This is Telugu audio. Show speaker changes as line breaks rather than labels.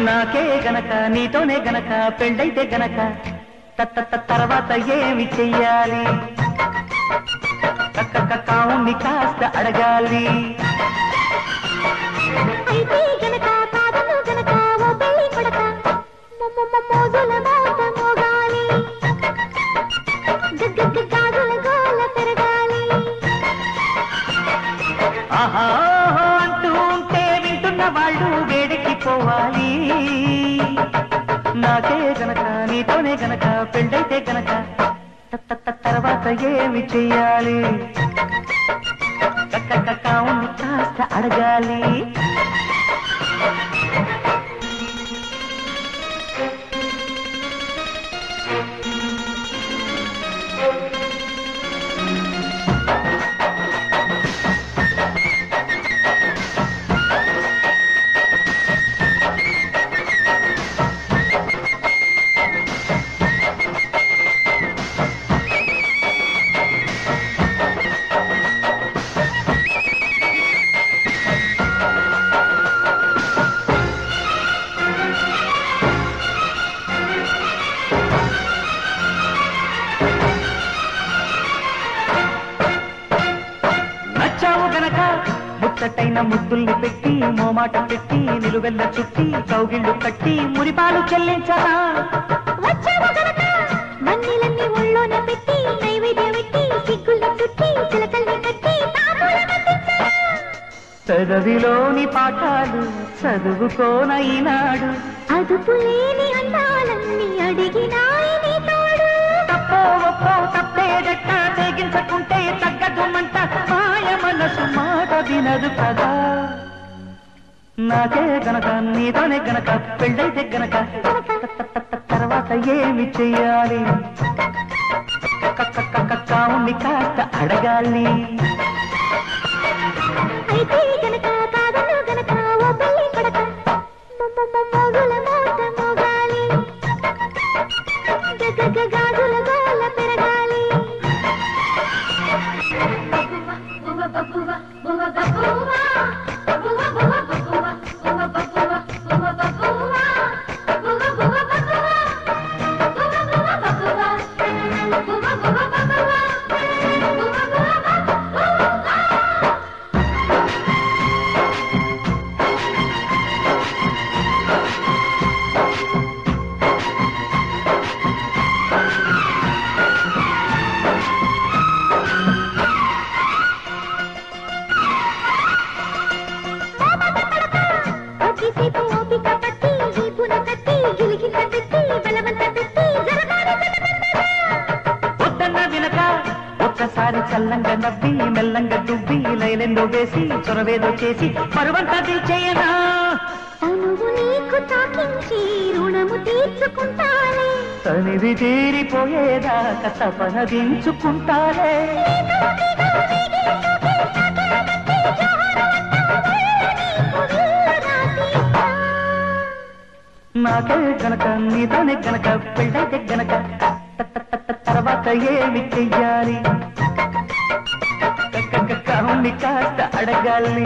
నాకే గనక నీతోనే గనక పెళ్ళైతే గనక తర్వాత ఏమి చెయ్యాలి? కావుని కాస్త అడగాలి.
అయితే గనక కాదను గనక ఓ పెళ్లి కొడక మోజుల మోత మోగాలి. గాజుల గోల పెరగాలి.
ఆహా అంటూ ఉంటే వింటున్న వాళ్ళు వేడెక్కిపోవాలి. నాకే గనక నీతోనే గనక పెళ్ళైతే గనక తర్వాత ఏమి చెయ్యాలి? కావుని కాస్త అడగాలి. ముచ్చటైన ముద్దుల్ని పెట్టి మోమాట పెట్టి నిలువెల్ల చుట్టి కౌగిళ్ళు కట్టి మురిపాలు చెల్లించరా?
వచ్చావు గనక మన్నీలన్నీ ఒళ్ళోనే పెట్టి నైవేద్యం పెట్టి సిగ్గుల్ని చుట్టి చిలకల్ని కట్టి
చదవిలోని పాఠాలు చదువుకోన ఈనాడు.
అదుపు లేని అందాలన్నీ అడిగినాయి నీ తోడు.
తప్పో ఒప్పో తప్పేదట్ట తెగించకుంటే తగ్గదు మంట. మాయ మనసు మాట వినదు కదా. నాకే గనక నీతోనే గనక పెళ్ళైతే గనక తర్వాత ఏమి చెయ్యాలి? కావుని కాస్త అడగాలి.
అయితే గనక కాదను గనక ఓ పెళ్లి కొడక మోగుల మోత మోగాలి. గాజుల గోల పెరగాలి.
ఒక్కసారి చల్లంగా నవ్వి మెల్లంగా దువ్వి లైలెందో వేసి చొరవేదో చేసి పరువంతా దిల్చేయనా?
తనువు నీకు తాకించి రుణము తీర్చుకుంటానే.
తనివి తీరిపోయేదాకా తపన దించుకుంటానే. నాకే గనక నీతోనే గనక పెళ్ళైతే గనక తర్వాత ఏమి చెయ్యాలి? కావుని కాస్త అడగాలి.